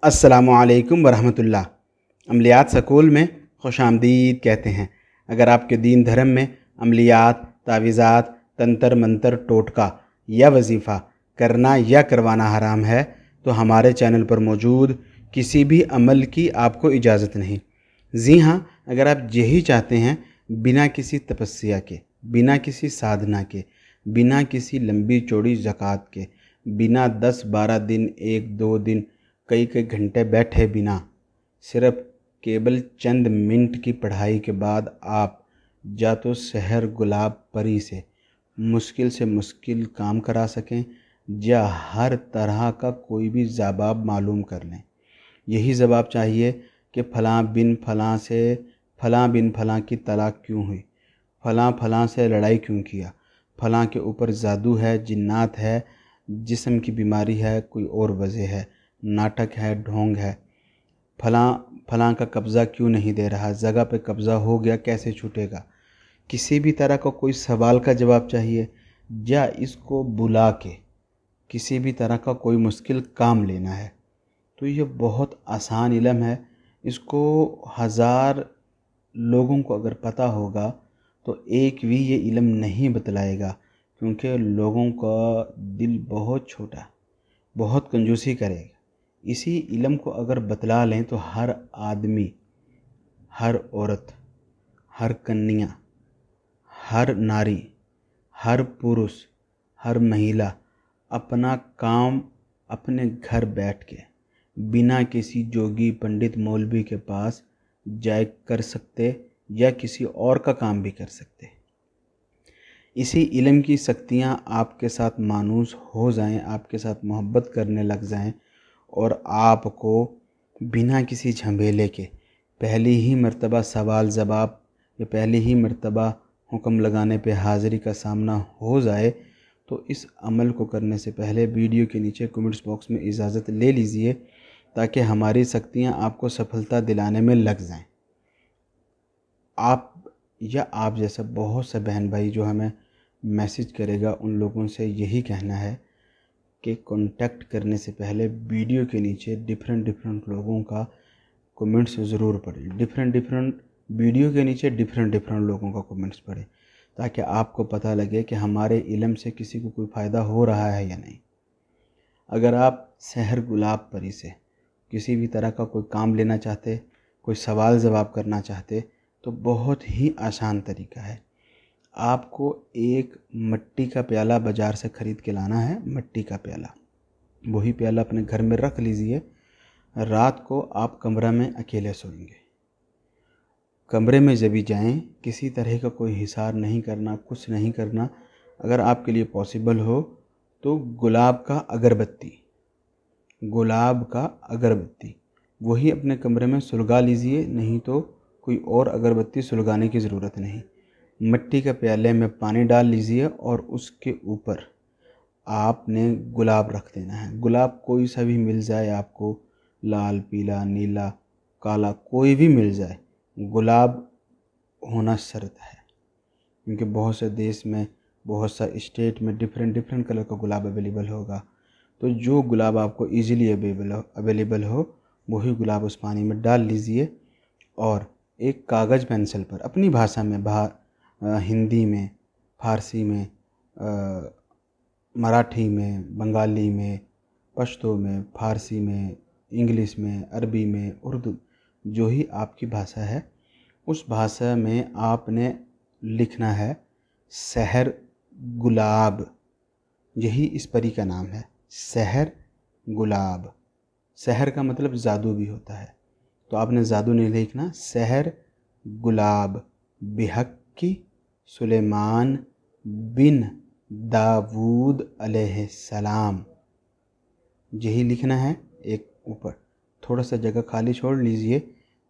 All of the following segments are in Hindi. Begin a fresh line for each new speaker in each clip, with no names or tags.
अस्सलामुअलैकुम वरहमतुल्लाह। अमलियात स्कूल में खुशामदीद कहते हैं। अगर आपके दीन धर्म में अमलियात, तावीज़ात, तंत्र मंत्र, टोटका या वजीफ़ा करना या करवाना हराम है तो हमारे चैनल पर मौजूद किसी भी अमल की आपको इजाज़त नहीं। जी हाँ, अगर आप यही चाहते हैं बिना किसी तपस्या के, बिना किसी साधना के, बिना किसी लंबी चौड़ी ज़कात के, बिना 10-12 दिन, 1-2 दिन, कई कई घंटे बैठे बिना, सिर्फ केवल चंद मिनट की पढ़ाई के बाद आप या तो सहर गुलाब परी से मुश्किल काम करा सकें या हर तरह का कोई भी जवाब मालूम कर लें। यही जवाब चाहिए कि फ़लाँ बिन फ़लाँ की तलाक क्यों हुई, फ़लाँ फ़लाँ से लड़ाई क्यों किया, फ़लाँ के ऊपर जादू है, जिन्नात है, जिस्म की बीमारी है, कोई और वजह है, नाटक है, ढोंग है, फ़लाँ फ़लाँ का कब्ज़ा क्यों नहीं दे रहा, जगह पे कब्ज़ा हो गया कैसे छूटेगा। किसी भी तरह का कोई सवाल का जवाब चाहिए या इसको बुला के किसी भी तरह का कोई मुश्किल काम लेना है तो ये बहुत आसान इल्म है। इसको हज़ार लोगों को अगर पता होगा तो एक भी ये इल्म नहीं बतलाएगा, क्योंकि लोगों का दिल बहुत छोटा, बहुत कंजूसी करेगा। इसी इल्म को अगर बतला लें तो हर आदमी, हर औरत, हर कन्या, हर नारी, हर पुरुष, हर महिला अपना काम अपने घर बैठ के बिना किसी जोगी पंडित मौलवी के पास जाए कर सकते या किसी और का काम भी कर सकते। इसी इल्म की शक्तियाँ आपके साथ मानूस हो जाएं, आपके साथ मोहब्बत करने लग जाएं और आपको बिना किसी झमेले के पहली ही मर्तबा सवाल जवाब या पहली ही मर्तबा हुक्म लगाने पे हाज़िरी का सामना हो जाए, तो इस अमल को करने से पहले वीडियो के नीचे कमेंट्स बॉक्स में इजाज़त ले लीजिए ताकि हमारी शक्तियाँ आपको सफलता दिलाने में लग जाएं। आप या आप जैसा बहुत से बहन भाई जो हमें मैसेज करेगा, उन लोगों से यही कहना है कि कांटेक्ट करने से पहले वीडियो के नीचे डिफरेंट लोगों का कमेंट्स ज़रूर पढ़ें। डिफरेंट वीडियो के नीचे डिफरेंट लोगों का कमेंट्स पढ़ें ताकि आपको पता लगे कि हमारे इल्म से किसी को कोई फ़ायदा हो रहा है या नहीं। अगर आप सहर गुलाब परी से किसी भी तरह का कोई काम लेना चाहते, कोई सवाल जवाब करना चाहते, तो बहुत ही आसान तरीका है। आपको एक मिट्टी का प्याला बाज़ार से ख़रीद के लाना है, मिट्टी का प्याला। वही प्याला अपने घर में रख लीजिए। रात को आप कमरा में अकेले सोएंगे। कमरे में जब भी जाएं, किसी तरह का कोई हिसार नहीं करना, कुछ नहीं करना। अगर आपके लिए पॉसिबल हो तो गुलाब का अगरबत्ती वही अपने कमरे में सुलगा लीजिए, नहीं तो कोई और अगरबत्ती सुलगाने की ज़रूरत नहीं। मिट्टी के प्याले में पानी डाल लीजिए और उसके ऊपर आपने गुलाब रख देना है। गुलाब कोई सा भी मिल जाए आपको, लाल, पीला, नीला, काला, कोई भी मिल जाए, गुलाब होना शर्त है। क्योंकि बहुत से देश में, बहुत सा स्टेट में डिफरेंट कलर का गुलाब अवेलेबल होगा। तो जो गुलाब आपको इजीली अवेलेबल हो वही गुलाब उस पानी में डाल लीजिए और एक कागज़ पेंसिल पर अपनी भाषा में, हिंदी में, फ़ारसी में, मराठी में, बंगाली में, पश्तो में, फ़ारसी में, इंग्लिश में, अरबी में, उर्दू, जो ही आपकी भाषा है उस भाषा में आपने लिखना है सहर गुलाब। यही इस परी का नाम है, सहर गुलाब। सहर का मतलब जादू भी होता है, तो आपने जादू नहीं लिखना, सहर गुलाब बिहक्की सुलेमान बिन दाऊद अलैहिस्सलाम, यही लिखना है। एक ऊपर थोड़ा सा जगह खाली छोड़ लीजिए,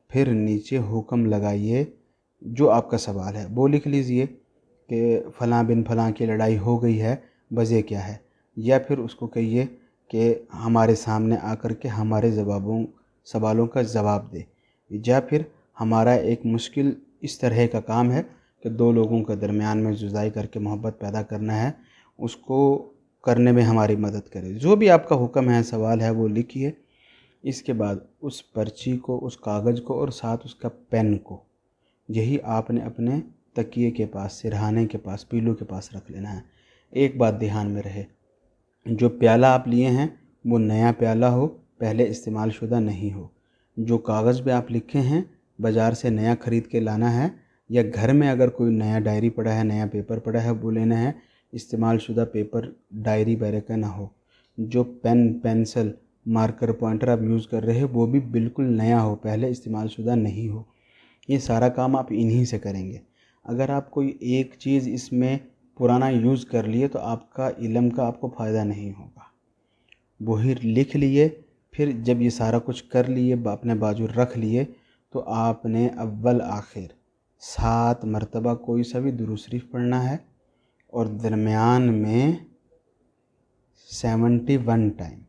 फिर नीचे हुक्म लगाइए, जो आपका सवाल है वो लिख लीजिए कि फ़लाँ बिन फ़लाँ की लड़ाई हो गई है, वजह क्या है, या फिर उसको कहिए कि हमारे सामने आकर के हमारे सवालों का जवाब दे, या फिर हमारा एक मुश्किल इस तरह का काम है कि दो लोगों के दरमियान में जुदाई करके मोहब्बत पैदा करना है, उसको करने में हमारी मदद करे। जो भी आपका हुक्म है, सवाल है, वो लिखिए इसके बाद उस पर्ची को, उस कागज़ को और साथ उसका पेन को, यही आपने अपने तकिए के पास, सिरहाने के पास, पीलो के पास रख लेना है। एक बात ध्यान में रहे, जो प्याला आप लिए हैं वो नया प्याला हो, पहले इस्तेमाल शुदा नहीं हो। जो कागज़ पे आप लिखे हैं बाज़ार से नया ख़रीद के लाना है, या घर में अगर कोई नया डायरी पड़ा है, नया पेपर पड़ा है, वो लेना है। इस्तेमाल शुदा पेपर, डायरी वगैरह का ना हो। जो पेन, पेंसिल, मार्कर, पॉइंटर आप यूज़ कर रहे हैं वो भी बिल्कुल नया हो, पहले इस्तेमाल शुदा नहीं हो। ये सारा काम आप इन्हीं से करेंगे। अगर आप कोई एक चीज़ इसमें पुराना यूज़ कर लिए तो आपका इल्म का आपको फ़ायदा नहीं होगा। वही लिख लिए, फिर जब ये सारा कुछ कर लिए, अपने बाजू रख लिए, तो आपने अव्वल आखिर 7 मरतबा कोई सा भी दुरूद शरीफ पढ़ना है, और दरमियान में 71 टाइम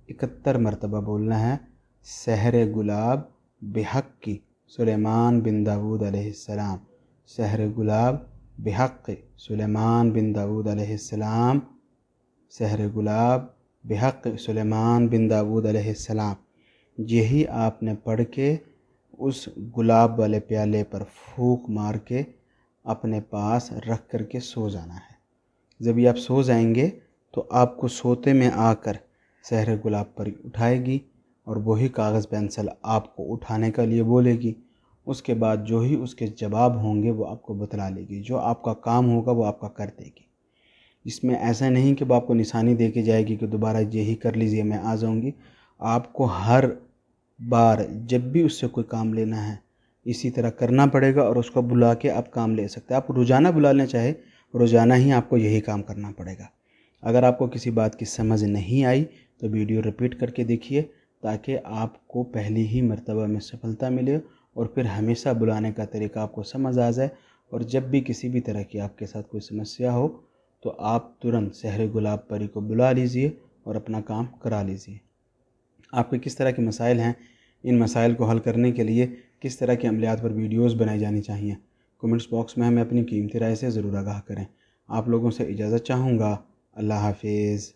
71 मरतबा बोलना है सहर गुलाब बेहक़ सुलेमान बिन दाऊद अलैहिस्सलाम, सहर गुलाब बेहक़ सुलेमान बिन दाऊद अलैहिस्सलाम, सहर गुलाब बेहक़ सुलेमान बिन दाऊद अलैहिस्सलाम। यही आपने पढ़ के उस गुलाब वाले प्याले पर फूंक मार के अपने पास रख कर के सो जाना है। जब ये आप सो जाएंगे तो आपको सोते में आकर सहर गुलाब पर उठाएगी और वही कागज़ पेंसिल आपको उठाने के लिए बोलेगी। उसके बाद जो ही उसके जवाब होंगे वो आपको बतला लेगी, जो आपका काम होगा वो आपका कर देगी। इसमें ऐसा नहीं कि वो आपको निशानी दे के जाएगी कि दोबारा यही कर लीजिए, मैं आ जाऊंगी। आपको हर बार जब भी उससे कोई काम लेना है इसी तरह करना पड़ेगा, और उसको बुला के आप काम ले सकते हैं। आप रोज़ाना बुला लें चाहे, रोज़ाना ही आपको यही काम करना पड़ेगा। अगर आपको किसी बात की समझ नहीं आई तो वीडियो रिपीट करके देखिए, ताकि आपको पहली ही मर्तबा में सफलता मिले और फिर हमेशा बुलाने का तरीका आपको समझ आ जाए। और जब भी किसी भी तरह की आपके साथ कोई समस्या हो तो आप तुरंत सहर गुलाब परी को बुला लीजिए और अपना काम करा लीजिए। आपके किस तरह के मसाइल हैं, इन मसाइल को हल करने के लिए किस तरह के अमलियात पर वीडियोस बनाई जानी चाहिए, कमेंट्स बॉक्स में हमें अपनी कीमती राय से ज़रूर आगाह करें। आप लोगों से इजाज़त चाहूँगा। अल्लाह हाफिज़।